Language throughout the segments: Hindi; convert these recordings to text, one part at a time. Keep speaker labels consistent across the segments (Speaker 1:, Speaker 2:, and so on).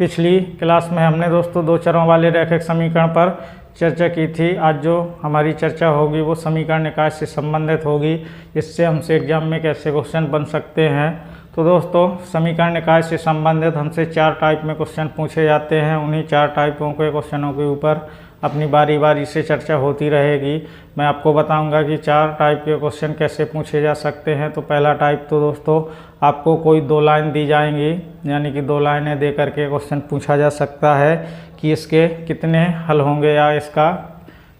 Speaker 1: पिछली क्लास में हमने दोस्तों दो चरों वाले रैखिक समीकरण पर चर्चा की थी। आज जो हमारी चर्चा होगी वो समीकरण निकाय से संबंधित होगी। इससे हमसे एग्जाम में कैसे क्वेश्चन बन सकते हैं। तो दोस्तों समीकरण निकाय से संबंधित हमसे 4 टाइप में क्वेश्चन पूछे जाते हैं। उन्हीं 4 टाइपों के क्वेश्चनों के ऊपर अपनी बारी बारी से चर्चा होती रहेगी। मैं आपको बताऊंगा कि 4 टाइप के क्वेश्चन कैसे पूछे जा सकते हैं। तो पहला टाइप तो दोस्तों आपको कोई 2 लाइन दी जाएंगी, यानी कि 2 लाइनें दे करके क्वेश्चन पूछा जा सकता है कि इसके कितने हल होंगे या इसका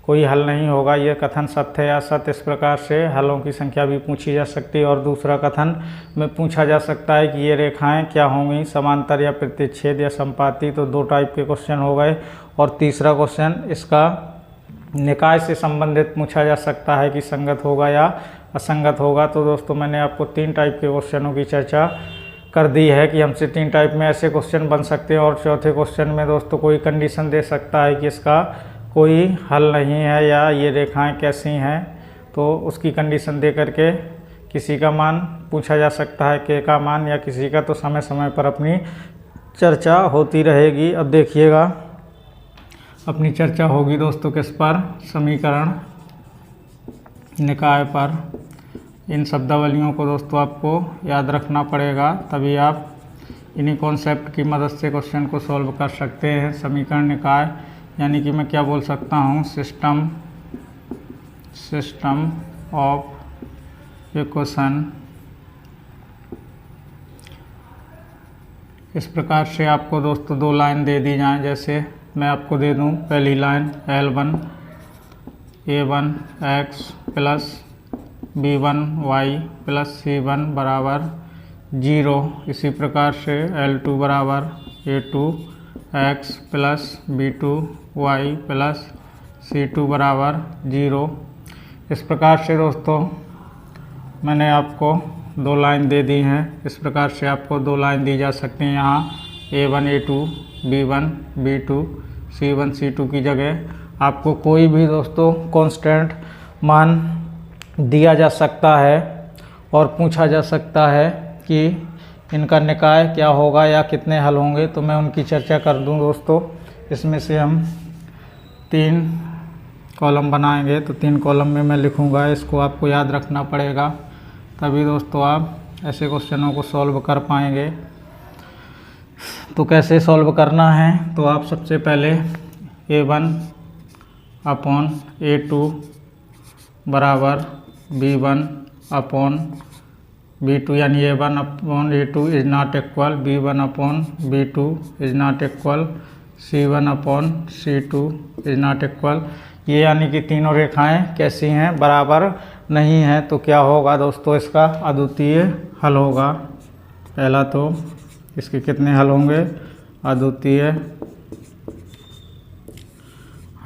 Speaker 1: कोई हल नहीं होगा, ये कथन सत्य है या असत्य। इस प्रकार से हलों की संख्या भी पूछी जा सकती है। और दूसरा कथन में पूछा जा सकता है कि ये रेखाएं क्या होंगी, समांतर या प्रतिच्छेद या संपाती। तो 2 टाइप के क्वेश्चन हो गए। और तीसरा क्वेश्चन इसका निकाय से संबंधित पूछा जा सकता है कि संगत होगा या असंगत होगा। तो दोस्तों मैंने आपको 3 टाइप के क्वेश्चनों की चर्चा कर दी है कि हमसे 3 टाइप में ऐसे क्वेश्चन बन सकते हैं। और चौथे क्वेश्चन में दोस्तों कोई कंडीशन दे सकता है कि इसका कोई हल नहीं है या ये रेखाएं कैसी हैं, तो उसकी कंडीशन दे करके किसी का मान पूछा जा सकता है, के का मान या किसी का। तो समय समय पर अपनी चर्चा होती रहेगी। अब देखिएगा अपनी चर्चा होगी दोस्तों किस पर, समीकरण निकाय पर। इन शब्दावलियों को दोस्तों आपको याद रखना पड़ेगा, तभी आप इन्हीं कॉन्सेप्ट की मदद से क्वेश्चन को सॉल्व कर सकते हैं। समीकरण निकाय यानी कि मैं क्या बोल सकता हूँ, सिस्टम ऑफ इक्वेशन। इस प्रकार से आपको दोस्तों 2 लाइन दे दी जाएं। जैसे मैं आपको दे दूं पहली line L1 A1x plus B1y plus C1 बराबर 0। इसी प्रकार से L2 बराबर A2x plus B2y plus C2 बराबर 0। इस प्रकार से दोस्तों मैंने आपको 2 लाइन दे दी हैं। इस प्रकार से आपको 2 लाइन दी जा सकती हैं। यहाँ A1 A2 B1 B2 C1 C2 की जगह आपको कोई भी दोस्तों कांस्टेंट मान दिया जा सकता है और पूछा जा सकता है कि इनका निकाय क्या होगा या कितने हल होंगे। तो मैं उनकी चर्चा कर दूं दोस्तों। इसमें से हम 3 कॉलम बनाएंगे। तो 3 कॉलम में मैं लिखूंगा, इसको आपको याद रखना पड़ेगा, तभी दोस्तों आप ऐसे क्वेश्चनों को सॉल्व कर पाएंगे। तो कैसे सॉल्व करना है, तो आप सबसे पहले A1 अपॉन A2 बराबर B1 अपॉन B2 यानी A1 upon A2 is not equal B1 upon B2 is not equal C1 upon C2 is not equal. ये यानी कि तीनों रेखाएं कैसी हैं, बराबर नहीं हैं। तो क्या होगा दोस्तों, इसका अद्वितीय हल होगा। पहला तो इसके कितने हल होंगे, अद्वितीय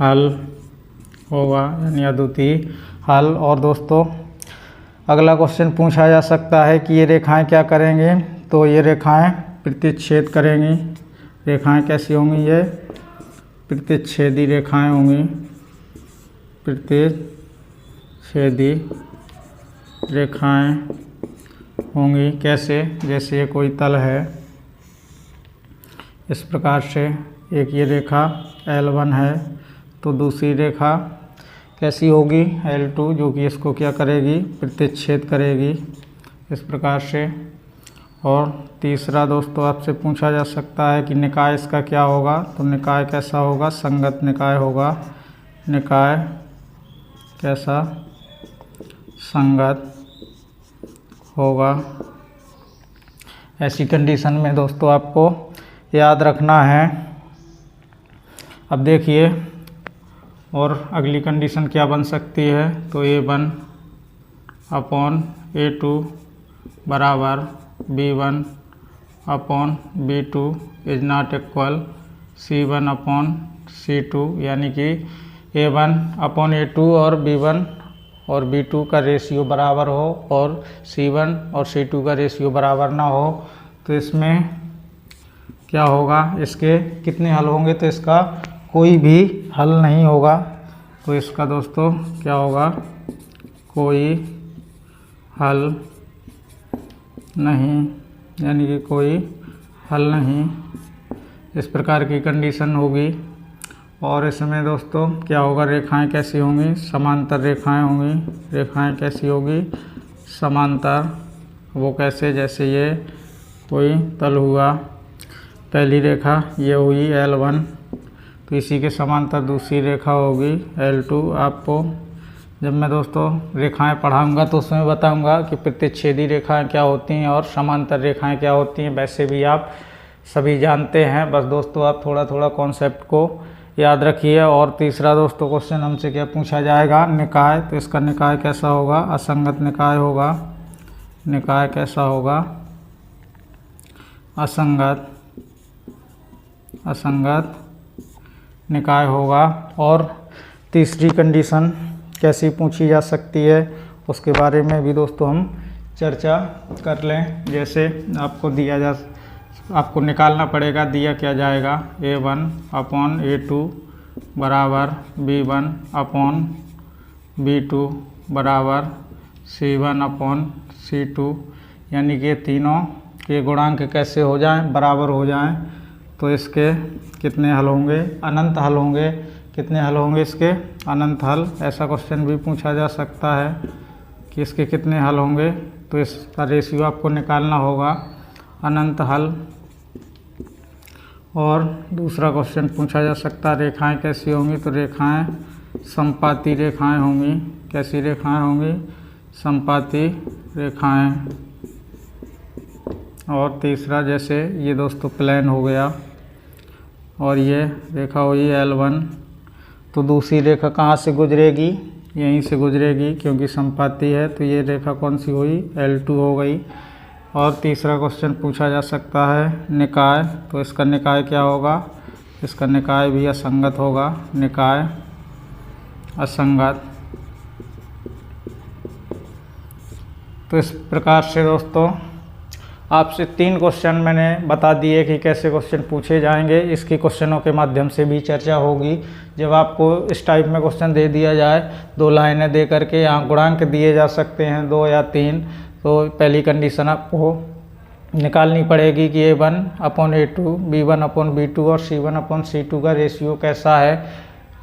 Speaker 1: हल होगा यानी अद्वितीय हल। और दोस्तों अगला क्वेश्चन पूछा जा सकता है कि ये रेखाएं क्या करेंगे। तो ये रेखाएं प्रतिच्छेद करेंगी। रेखाएं कैसी होंगी, ये प्रतिच्छेदी रेखाएं होंगी। प्रतिच्छेदी रेखाएं होंगी कैसे, जैसे ये कोई तल है, इस प्रकार से एक ये रेखा L1 है, तो दूसरी रेखा कैसी होगी L2, जो कि इसको क्या करेगी, प्रतिच्छेद करेगी, इस प्रकार से। और तीसरा दोस्तों आपसे पूछा जा सकता है कि निकाय इसका क्या होगा। तो निकाय कैसा होगा, संगत निकाय होगा। निकाय कैसा, संगत होगा। ऐसी कंडीशन में दोस्तों आपको याद रखना है। अब देखिए और अगली कंडीशन क्या बन सकती है। तो A1 अपॉन A2 बराबर B1 upon B2 is not equal C1 upon C2, यानी कि A1 अपॉन A2 और B1 और B2 का रेशियो बराबर हो और C1 और C2 का रेशियो बराबर ना हो। तो इसमें क्या होगा, इसके कितने हल होंगे। तो इसका कोई भी हल नहीं होगा। तो इसका दोस्तों क्या होगा, कोई हल नहीं, यानी कि कोई हल नहीं। इस प्रकार की कंडीशन होगी। और इसमें दोस्तों क्या होगा, रेखाएं कैसी होंगी, समांतर रेखाएं होंगी। रेखाएं कैसी होगी, समांतर। वो कैसे, जैसे ये कोई तल हुआ, पहली रेखा ये हुई L1, तो इसी के समांतर दूसरी रेखा होगी L2। आपको जब मैं दोस्तों रेखाएं पढ़ाऊंगा तो उसमें बताऊंगा कि प्रतिच्छेदी रेखाएं क्या होती हैं और समांतर रेखाएं क्या होती हैं। वैसे भी आप सभी जानते हैं, बस दोस्तों आप थोड़ा थोड़ा कॉन्सेप्ट को याद रखिए। और तीसरा दोस्तों क्वेश्चन हमसे क्या पूछा जाएगा, निकाय। तो इसका निकाय कैसा होगा, असंगत निकाय होगा। निकाय कैसा होगा, असंगत निकाय होगा। और तीसरी कंडीशन कैसी पूछी जा सकती है उसके बारे में भी दोस्तों हम चर्चा कर लें। जैसे आपको निकालना पड़ेगा, दिया क्या जाएगा, A1/A2 बराबर B1/B2 बराबर C1/C2, यानी कि तीनों के गुणांक कैसे हो जाएं, बराबर हो जाएं। तो इसके कितने हल होंगे, अनंत हल होंगे। कितने हल होंगे इसके, अनंत हल। ऐसा क्वेश्चन भी पूछा जा सकता है कि इसके कितने हल होंगे। तो इसका रेशियो आपको निकालना होगा, अनंत हल। और दूसरा क्वेश्चन पूछा जा सकता है, रेखाएं कैसी होंगी। तो रेखाएं समपाती रेखाएं होंगी। कैसी रेखाएं होंगी, समपाती रेखाएं। और तीसरा, जैसे ये दोस्तों प्लेन हो गया और ये रेखा हुई L1, तो दूसरी रेखा कहाँ से गुजरेगी, यहीं से गुजरेगी क्योंकि समपाती है। तो ये रेखा कौन सी हुई, L2 हो गई। और तीसरा क्वेश्चन पूछा जा सकता है, निकाय। तो इसका निकाय क्या होगा, इसका निकाय भी असंगत होगा। निकाय असंगत। तो इस प्रकार से दोस्तों आपसे 3 क्वेश्चन मैंने बता दिए कि कैसे क्वेश्चन पूछे जाएंगे। इसकी क्वेश्चनों के माध्यम से भी चर्चा होगी। जब आपको इस टाइप में क्वेश्चन दे दिया जाए, 2 लाइनें दे करके, यहाँ गुणांक दिए जा सकते हैं 2 या 3, तो पहली कंडीशन आपको निकालनी पड़ेगी कि A1/A2, B1/B2 और C1/C2 का रेशियो कैसा है,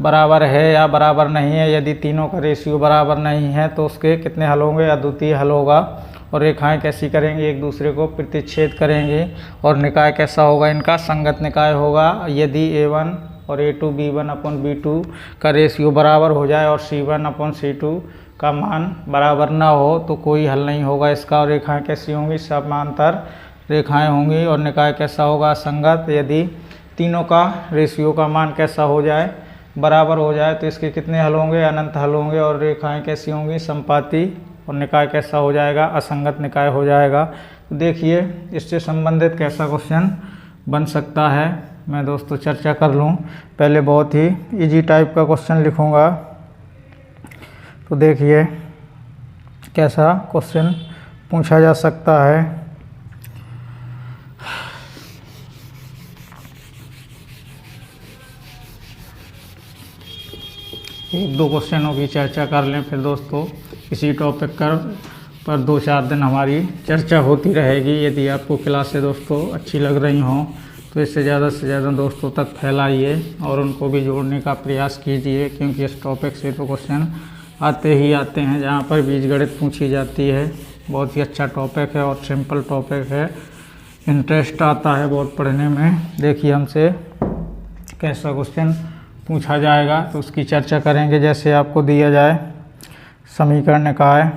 Speaker 1: बराबर है या बराबर नहीं है। यदि तीनों का रेशियो बराबर नहीं है तो उसके कितने हल होंगे, अद्वितीय हल होगा। और रेखाएं कैसी करेंगे, एक दूसरे को प्रतिच्छेद करेंगे। और निकाय कैसा होगा इनका, संगत निकाय होगा। यदि A1 और A2 B1/B2 का रेशियो बराबर हो जाए और C1/C2 का मान बराबर ना हो तो कोई हल नहीं होगा इसका। और रेखाएं कैसी होंगी, समांतर रेखाएं होंगी। और निकाय कैसा होगा, असंगत। यदि तीनों का रेशियो का मान कैसा हो जाए, बराबर हो जाए, तो इसके कितने हल होंगे, अनंत हल होंगे। और रेखाएं कैसी होंगी, समपाती। और निकाय कैसा हो जाएगा, असंगत निकाय हो जाएगा। तो देखिए इससे संबंधित कैसा क्वेश्चन बन सकता है, मैं दोस्तों चर्चा कर लूँ। पहले बहुत ही इजी टाइप का क्वेश्चन लिखूँगा। तो देखिए कैसा क्वेश्चन पूछा जा सकता है। एक 2 क्वेश्चनों की चर्चा कर लें, फिर दोस्तों इसी टॉपिक पर 2-4 दिन हमारी चर्चा होती रहेगी। यदि आपको क्लासें दोस्तों अच्छी लग रही हों तो इससे ज़्यादा से ज़्यादा दोस्तों तक फैलाइए और उनको भी जोड़ने का प्रयास कीजिए, क्योंकि इस टॉपिक से तो क्वेश्चन आते ही आते हैं। जहाँ पर बीजगणित पूछी जाती है, बहुत ही अच्छा टॉपिक है और सिंपल टॉपिक है, इंटरेस्ट आता है बहुत पढ़ने में। देखिए हमसे कैसा क्वेश्चन पूछा जाएगा तो उसकी चर्चा करेंगे। जैसे आपको दिया जाए समीकरण निकाय,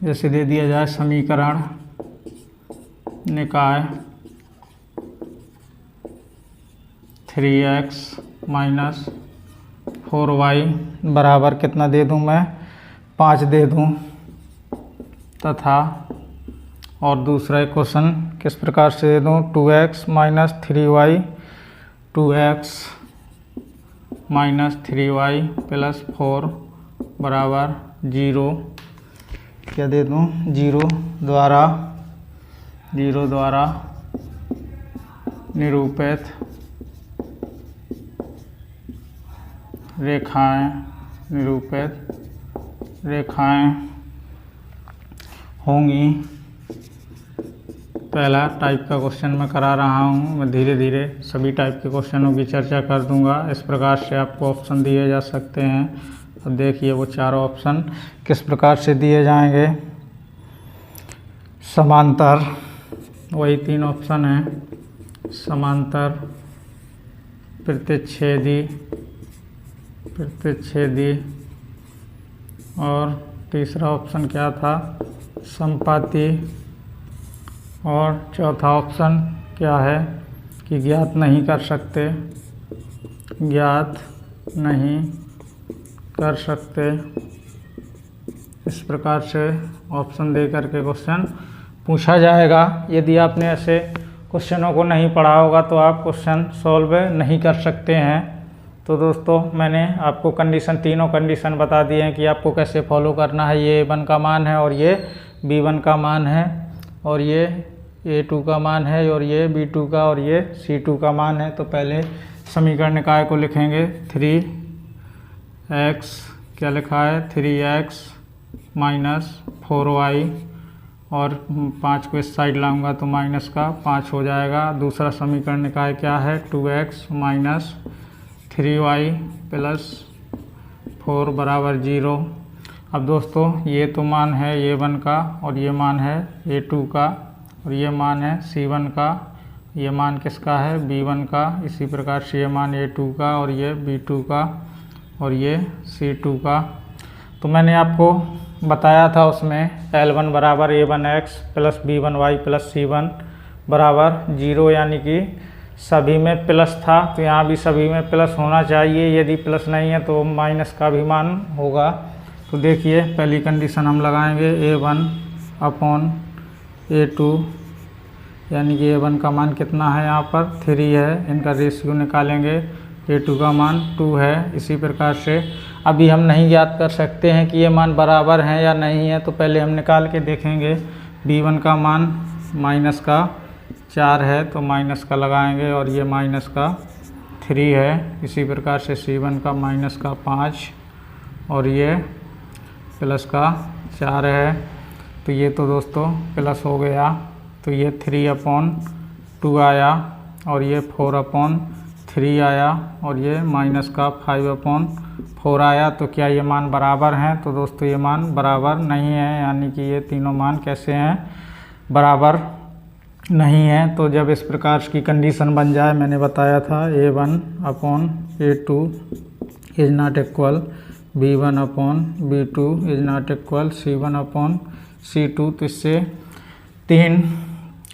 Speaker 1: जैसे दे दिया जाए समीकरण निकाय 3x - 4y बराबर कितना दे दूं मैं, 5 दे दूं। तथा और दूसरा क्वेश्चन किस प्रकार से दे दूं, 2x - 3y, 2x - 3y + 4 बराबर 0। क्या दे दूं, 0 द्वारा निरूपित रेखाएं होंगी पहला टाइप का क्वेश्चन मैं करा रहा हूँ। मैं धीरे धीरे सभी टाइप के क्वेश्चनों की चर्चा कर दूंगा। इस प्रकार से आपको ऑप्शन दिए जा सकते हैं। अब देखिए वो चारों ऑप्शन किस प्रकार से दिए जाएंगे। समांतर, वही 3 ऑप्शन हैं, समांतर, प्रतिच्छेदी, और तीसरा ऑप्शन क्या था, संपाती, और चौथा ऑप्शन क्या है कि ज्ञात नहीं कर सकते, ज्ञात नहीं कर सकते। इस प्रकार से ऑप्शन दे करके क्वेश्चन पूछा जाएगा। यदि आपने ऐसे क्वेश्चनों को नहीं पढ़ा होगा तो आप क्वेश्चन सॉल्व नहीं कर सकते हैं। तो दोस्तों मैंने आपको तीनों कंडीशन बता दिए हैं कि आपको कैसे फॉलो करना है। ये A1 का मान है और ये B1 का मान है और ये A2 का मान है और ये B2 का और ये C2 का मान है। तो पहले समीकरण निकाय को लिखेंगे। 3x क्या लिखा है, 3x माइनस 4y, और 5 को इस साइड लाऊंगा तो माइनस का 5 हो जाएगा। दूसरा समीकरण निकाय क्या है, 2x माइनस 3y प्लस 4 बराबर 0। अब दोस्तों ये तो मान है A1 का और ये मान है A2 का और ये मान है C1 का, ये मान किसका है, B1 का। इसी प्रकार से ये मान A2 का और ये B2 का और ये C2 का। तो मैंने आपको बताया था उसमें L1 बराबर A1x plus B1y plus C1 बराबर 0, यानी कि सभी में प्लस था तो यहाँ भी सभी में प्लस होना चाहिए। यदि प्लस नहीं है तो माइनस का भी मान होगा। तो देखिए पहली कंडीशन हम लगाएंगे A1 अपॉन A2, यानी कि A1 का मान कितना है, यहाँ पर 3 है। इनका रेशियो निकालेंगे, A2 का मान 2 है। इसी प्रकार से अभी हम नहीं ज्ञात कर सकते हैं कि ये मान बराबर हैं या नहीं है, तो पहले हम निकाल के देखेंगे। B1 का मान माइनस का 4 है तो माइनस का लगाएंगे और ये माइनस का 3 है। इसी प्रकार से C1 का माइनस का 5 और ये प्लस का 4 है। तो ये तो दोस्तों प्लस हो गया, तो ये 3/2 आया और ये 4/3 आया और ये माइनस का 5/4 आया। तो क्या ये मान बराबर हैं? तो दोस्तों ये मान बराबर नहीं है, यानी कि ये तीनों मान कैसे हैं, बराबर नहीं है। तो जब इस प्रकार की कंडीशन बन जाए, मैंने बताया था A1/A2 is not equal B1/B2 is not equal C1/C2। तो इससे 3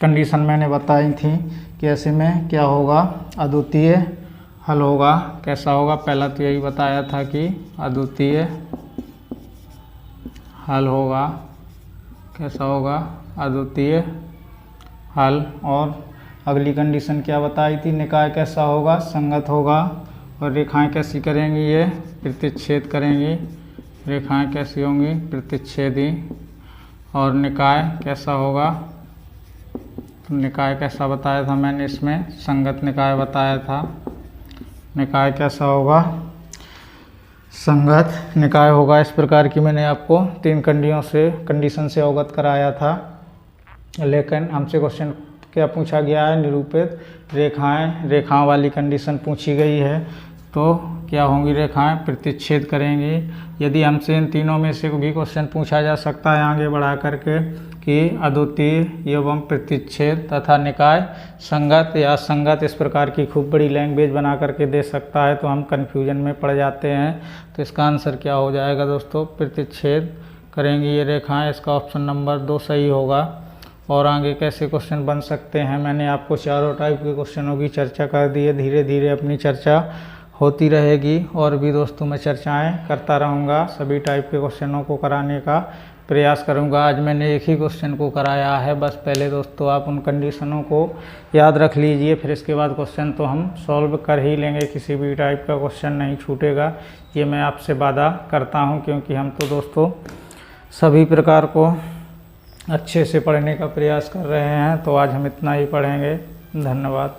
Speaker 1: कंडीशन मैंने बताई थी कि ऐसे में क्या होगा, अद्वितीय हल होगा। कैसा होगा, पहला तो यही बताया था कि अद्वितीय हल होगा। कैसा होगा, अद्वितीय हल। और अगली कंडीशन क्या बताई थी, निकाय कैसा होगा, संगत होगा। और रेखाएं कैसी करेंगी, ये प्रतिच्छेद करेंगी। रेखाएं कैसी होंगी, प्रतिच्छेदी। और निकाय कैसा होगा, तो निकाय कैसा बताया था मैंने, इसमें संगत निकाय बताया था। निकाय कैसा होगा, संगत निकाय होगा। इस प्रकार की मैंने आपको 3 कंडीशन से अवगत कराया था। लेकिन हमसे क्वेश्चन क्या पूछा गया है, निरूपित रेखाओं वाली कंडीशन पूछी गई है। तो क्या होंगी, रेखाएं प्रतिच्छेद करेंगी। यदि हमसे इन तीनों में से भी क्वेश्चन पूछा जा सकता है आगे बढ़ा करके कि अद्वितीय एवं प्रतिच्छेद तथा निकाय संगत या संगत, इस प्रकार की खूब बड़ी लैंग्वेज बना करके दे सकता है, तो हम कन्फ्यूजन में पड़ जाते हैं। तो इसका आंसर क्या हो जाएगा दोस्तों, प्रतिच्छेद करेंगी ये रेखाएं। इसका ऑप्शन नंबर 2 सही होगा। और आगे कैसे क्वेश्चन बन सकते हैं, मैंने आपको चारों टाइप के क्वेश्चनों की चर्चा कर दी है। धीरे धीरे अपनी चर्चा होती रहेगी और भी दोस्तों मैं चर्चाएं करता रहूँगा। सभी टाइप के क्वेश्चनों को कराने का प्रयास करूँगा। आज मैंने एक ही क्वेश्चन को कराया है बस। पहले दोस्तों आप उन कंडीशनों को याद रख लीजिए, फिर इसके बाद क्वेश्चन तो हम सॉल्व कर ही लेंगे। किसी भी टाइप का क्वेश्चन नहीं छूटेगा, ये मैं आपसे वादा करता हूँ, क्योंकि हम तो दोस्तों सभी प्रकार को अच्छे से पढ़ने का प्रयास कर रहे हैं। तो आज हम इतना ही पढ़ेंगे। धन्यवाद।